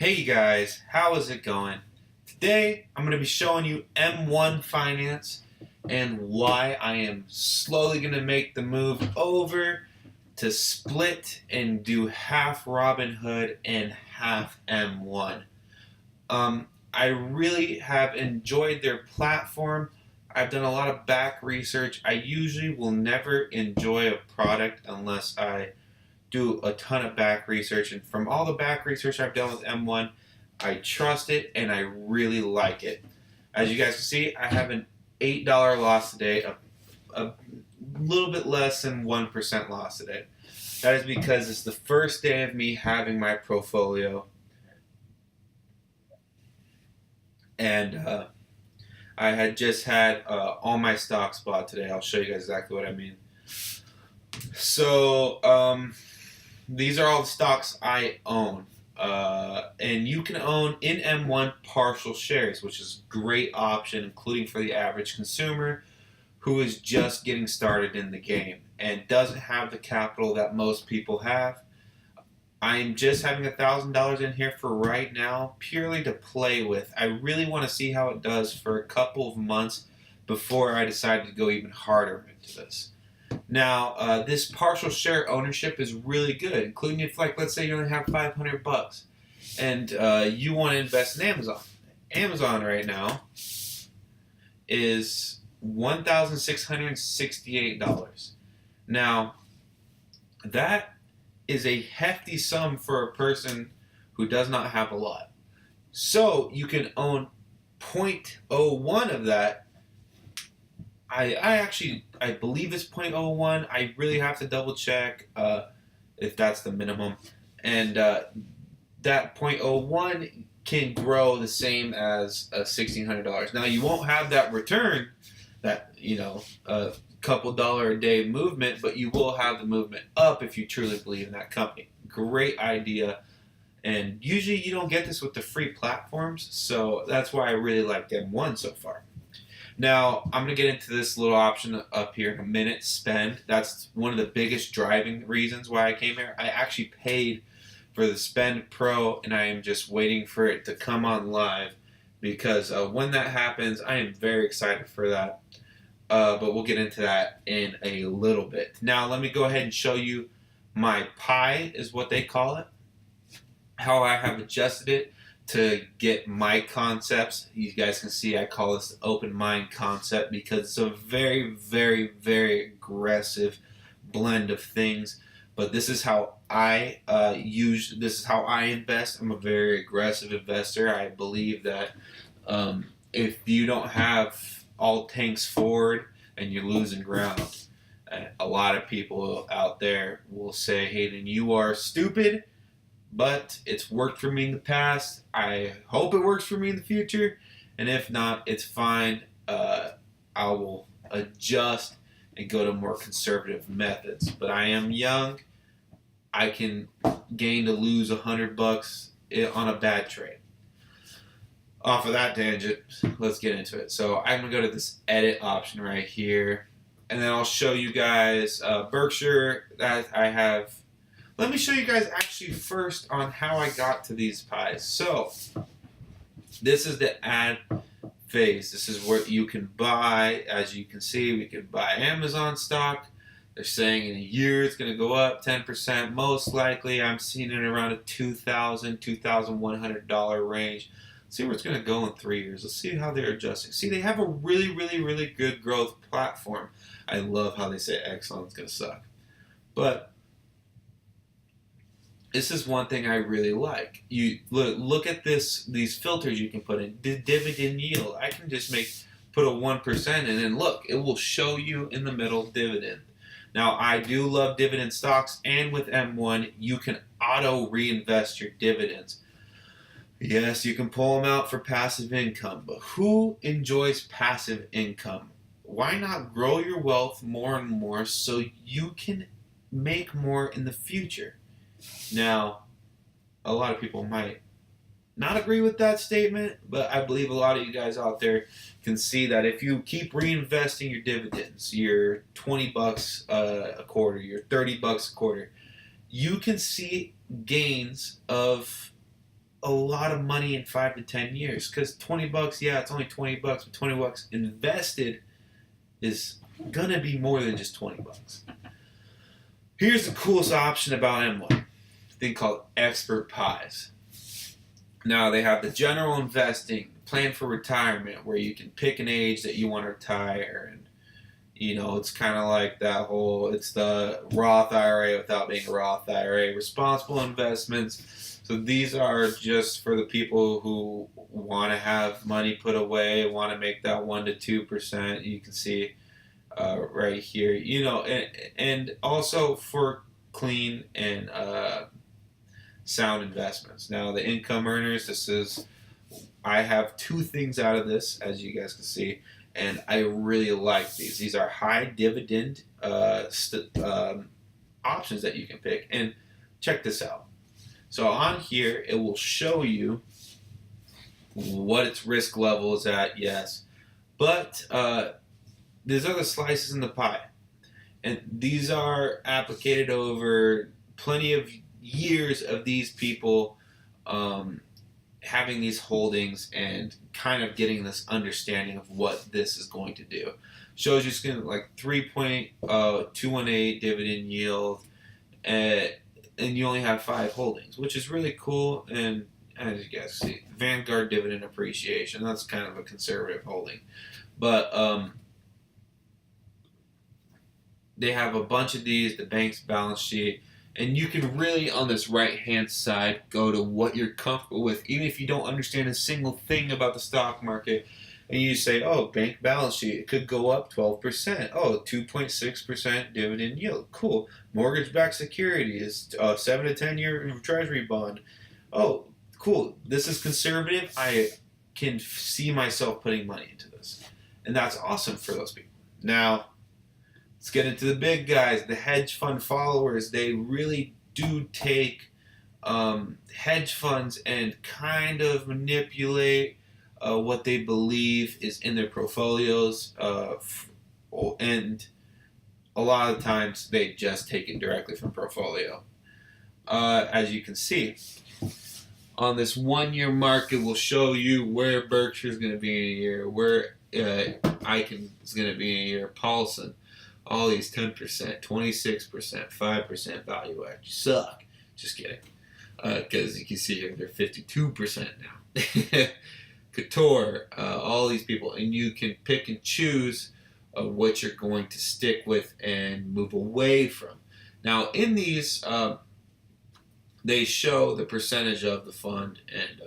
Hey guys, how is it going? Today I'm going to be showing you M1 Finance and why I am slowly going to make the move over to split and do half Robinhood and half M1. I really have enjoyed their platform. I've done a lot of back research. I usually will never enjoy a product unless I do a ton of back research, and from all the back research I've done with M1, I trust it and I really like it. As you guys can see, I have an $8 loss today, a little bit less than 1% loss today. That is because it's the first day of me having my profolio, and I had just had all my stocks bought today. I'll show you guys exactly what I mean. So, these are all the stocks I own. And you can own in M1 partial shares, which is a great option, including for the average consumer who is just getting started in the game and doesn't have the capital that most people have. I'm just having $1,000 in here for right now, purely to play with. I really want to see how it does for a couple of months before I decide to go even harder into this. Now, this partial share ownership is really good, including if, like, let's say you only have $500 and you want to invest in Amazon. Amazon right now is $1,668. Now, that is a hefty sum for a person who does not have a lot. So you can own zero point zero 0.01 of that. I believe it's 0.01. I really have to double check if that's the minimum. And that zero point zero 0.01 can grow the same as $1,600. Now you won't have that return, that a couple dollar a day movement, but you will have the movement up if you truly believe in that company. Great idea. And usually you don't get this with the free platforms, so that's why I really like M1 so far. Now, I'm going to get into this little option up here in a minute, spend. That's one of the biggest driving reasons why I came here. I actually paid for the Spend Pro, and I am just waiting for it to come on live because when that happens, I am very excited for that. But we'll get into that in a little bit. Now, let me go ahead and show you my pie, is what they call it, how I have adjusted it to get my concepts. You guys can see I call this the open mind concept because it's a very, very, very aggressive blend of things. But this is how I this is how I invest. I'm a very aggressive investor. I believe that if you don't have all tanks forward and you're losing ground, a lot of people out there will say, Hayden, you are stupid. But it's worked for me in the past. I hope it works for me in the future. And if not, it's fine. I will adjust and go to more conservative methods. But I am young. I can gain to lose $100 on a bad trade. Off of that tangent, let's get into it. So I'm going to go to this edit option right here. And then I'll show you guys Berkshire that I have. Let me show you guys actually first on how I got to these pies. So, this is the ad phase. This is where you can buy. As you can see, we can buy Amazon stock. They're saying in a year it's going to go up 10%. Most likely, I'm seeing it around a $2,000, $2,100 range. Let's see where it's going to go in 3 years. Let's see how they're adjusting. See, they have a really, really, really good growth platform. I love how they say Exxon's going to suck. But this is one thing I really like. You look at these filters you can put in. Dividend yield. I can just put a 1% and then look, it will show you in the middle dividend. Now, I do love dividend stocks, and with M1, you can auto reinvest your dividends. Yes, you can pull them out for passive income, but who enjoys passive income? Why not grow your wealth more and more so you can make more in the future? Now, a lot of people might not agree with that statement, but I believe a lot of you guys out there can see that if you keep reinvesting your dividends, your $20 a quarter, your $30 a quarter, you can see gains of a lot of money in 5 to 10 years. Because $20, yeah, it's only $20, but $20 invested is gonna be more than just $20. Here's the coolest option about M1, a thing called expert pies. Now they have the general investing, plan for retirement, where you can pick an age that you want to retire, and it's kind of like that whole, it's the Roth IRA without being a Roth IRA. Responsible investments. So these are just for the people who want to have money put away, want to make that 1 to 2%. You can see right here, and also for clean and sound investments. Now, the income earners, I have two things out of this, as you guys can see, and I really like these. These are high dividend options that you can pick. And check this out. So on here, it will show you what its risk level is at, yes. But there's other slices in the pie. And these are applicated over plenty of years of these people having these holdings and kind of getting this understanding of what this is going to do. Shows you it's going to like 3.218 dividend yield, and you only have 5 holdings, which is really cool. And as you guys see, Vanguard dividend appreciation, that's kind of a conservative holding. But they have a bunch of these, the bank's balance sheet, and you can really, on this right-hand side, go to what you're comfortable with, even if you don't understand a single thing about the stock market. And you say, oh, bank balance sheet, it could go up 12%. Oh, 2.6% dividend yield. Cool. Mortgage-backed securities, 7 to 10-year treasury bond. Oh, cool. This is conservative. I can see myself putting money into this. And that's awesome for those people. Now, let's get into the big guys, the hedge fund followers. They really do take hedge funds and kind of manipulate what they believe is in their portfolios, and a lot of times they just take it directly from profolio. As you can see, on this 1-year mark, it will show you where Berkshire is going to be in a year, where Icahn is going to be in a year, Paulson. All these 10%, 26%, 5% value add. You suck. Just kidding. Because you can see here they're 52% now. Couture, all these people. And you can pick and choose what you're going to stick with and move away from. Now, in these, they show the percentage of the fund and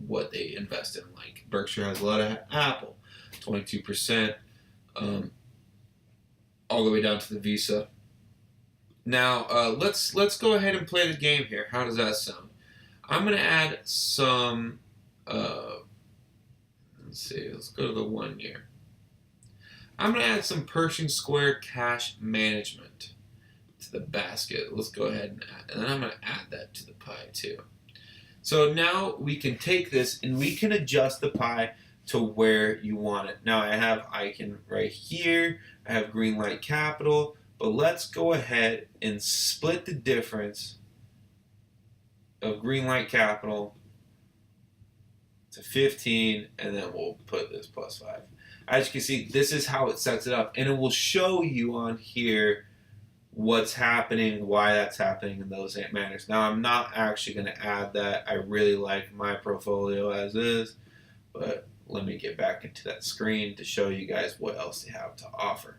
what they invest in. Like Berkshire has a lot of Apple, 22%. All the way down to the Visa. Now, let's go ahead and play the game here. How does that sound? I'm going to add some, let's see, let's go to the 1 year. I'm going to add some Pershing Square cash management to the basket. Let's go ahead and add, and then I'm going to add that to the pie too. So now we can take this and we can adjust the pie to where you want it. Now I have Icahn right here. I have Greenlight Capital, but let's go ahead and split the difference of Greenlight Capital to 15, and then we'll put this plus 5. As you can see, this is how it sets it up, and it will show you on here what's happening, why that's happening, and those manners. Now I'm not actually going to add that. I really like my portfolio as is, but let me get back into that screen to show you guys what else they have to offer.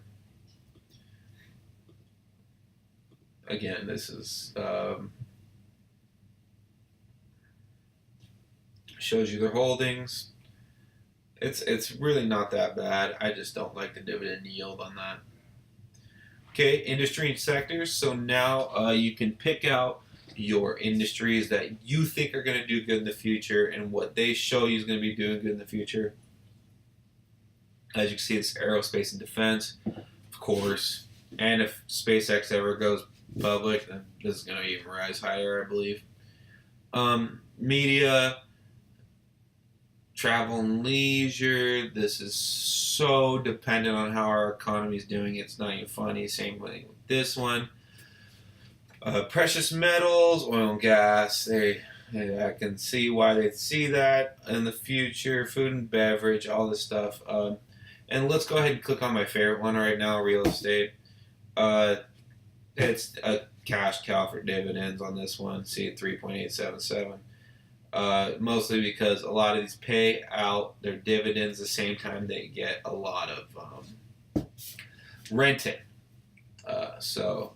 Again, this is shows you their holdings. It's really not that bad. I just don't like the dividend yield on that. Okay, industry and sectors. So now you can pick out your industries that you think are going to do good in the future and what they show you is going to be doing good in the future. As you can see, it's aerospace and defense, of course. And if SpaceX ever goes public, then this is going to even rise higher, I believe. Media, travel and leisure. This is so dependent on how our economy is doing. It's not even funny. Same thing with this one. Precious metals, oil and gas, I can see why they'd see that in the future. Food and beverage, all this stuff. And let's go ahead and click on my favorite one right now, real estate. Uh, it's a cash cow for dividends on this one. See, 3.877. Mostly because a lot of these pay out their dividends the same time they get a lot of renting. So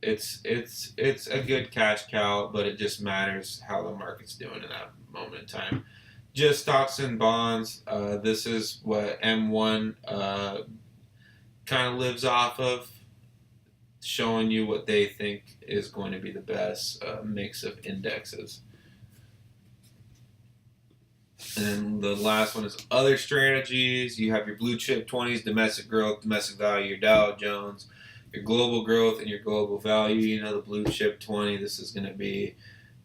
it's a good cash cow, but it just matters how the market's doing in that moment in time. Just stocks and bonds. This is what M1 kind of lives off of, showing you what they think is going to be the best mix of indexes. And the last one is other strategies. You have your blue chip 20s, domestic growth, domestic value, your Dow Jones, your global growth, and your global value. You know, the blue chip 20, this is going to be,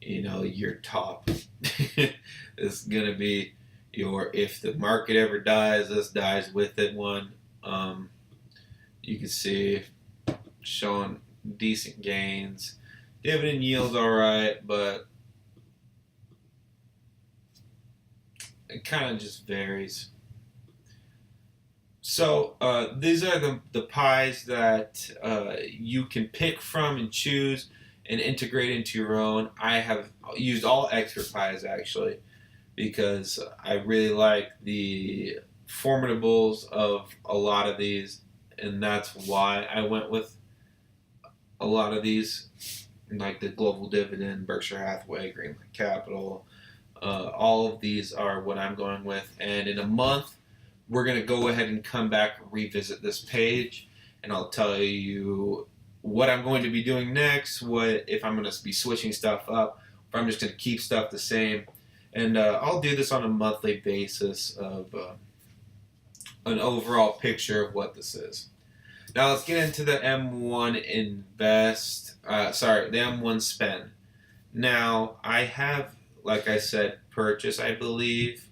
your top. This is going to be your, if the market ever dies, this dies with it one. You can see showing decent gains. Dividend yield's all right, but it kind of just varies. So these are the pies that you can pick from and choose and integrate into your own. I have used all expert pies actually because I really like the formables of a lot of these, and that's why I went with a lot of these, like the Global Dividend, Berkshire Hathaway, Greenland Capital. All of these are what I'm going with, and in a month we're going to go ahead and come back and revisit this page, and I'll tell you what I'm going to be doing next, what if I'm going to be switching stuff up, if I'm just going to keep stuff the same, and I'll do this on a monthly basis of an overall picture of what this is. Now let's get into the M1 the M1 spend. Now I have, like I said, purchase, I believe.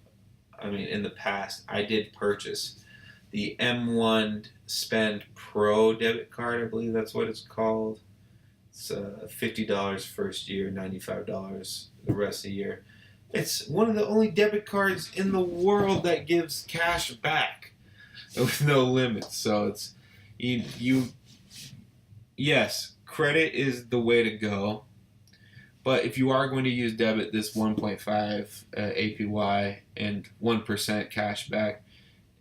In the past, I did purchase the M1 Spend Pro debit card. I believe that's what it's called. It's $50 first year, $95 the rest of the year. It's one of the only debit cards in the world that gives cash back with no limits. So it's yes, credit is the way to go. But if you are going to use debit, this 1.5 APY and 1% cash back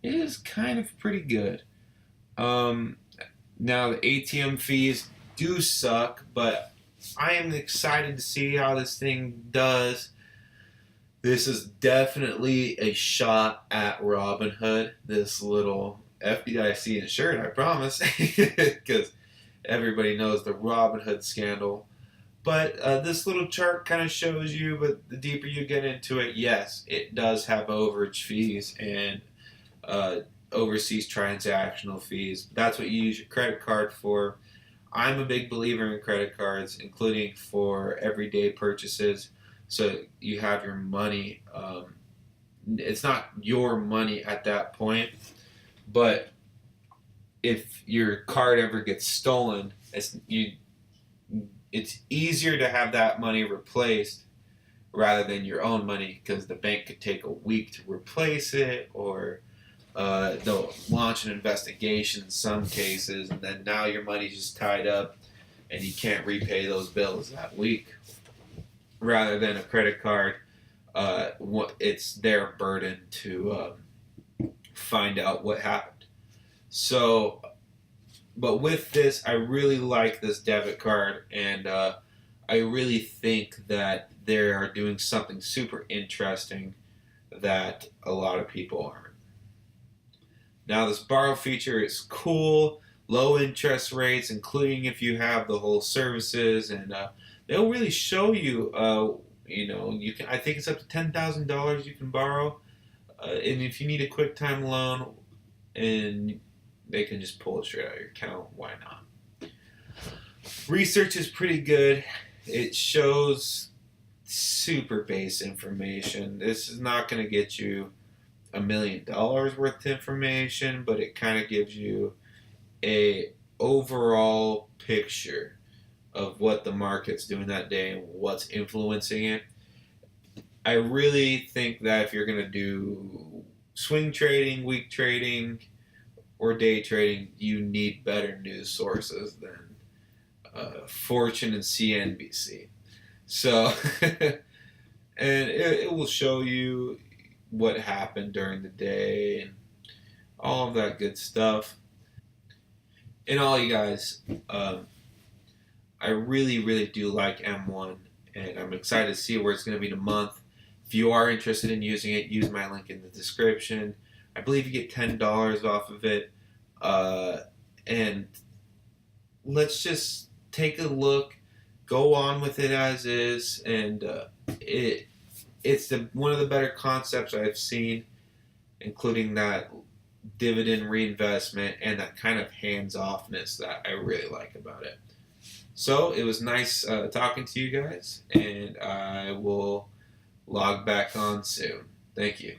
is kind of pretty good. Now, the ATM fees do suck, but I am excited to see how this thing does. This is definitely a shot at Robinhood, this little FDIC insured, I promise, because everybody knows the Robinhood scandal. But this little chart kind of shows you, but the deeper you get into it, yes, it does have overage fees and overseas transactional fees. That's what you use your credit card for. I'm a big believer in credit cards, including for everyday purchases. So you have your money. It's not your money at that point, but if your card ever gets stolen, it's easier to have that money replaced rather than your own money, because the bank could take a week to replace it, or they'll launch an investigation in some cases, and then now your money's just tied up and you can't repay those bills that week. Rather than a credit card, it's their burden to find out what happened. So, but with this, I really like this debit card, and I really think that they are doing something super interesting that a lot of people aren't. Now, this borrow feature is cool, low interest rates, including if you have the whole services, and they'll really show you. You can. I think it's up to $10,000 you can borrow, and if you need a quick time loan, and they can just pull it straight out of your account. Why not? Research is pretty good. It shows super base information. This is not going to get you $1 million worth of information, but it kind of gives you a overall picture of what the market's doing that day and what's influencing it. I really think that if you're going to do swing trading, week trading, or day trading, you need better news sources than Fortune and CNBC. So, and it will show you what happened during the day and all of that good stuff. And all you guys, I really, really do like M1, and I'm excited to see where it's going to be in a month. If you are interested in using it, use my link in the description. I believe you get $10 off of it. Uh, and let's just take a look, go on with it as is, and it's one of the better concepts I've seen, including that dividend reinvestment and that kind of hands offness that I really like about it. So it was nice talking to you guys, and I will log back on soon. Thank you.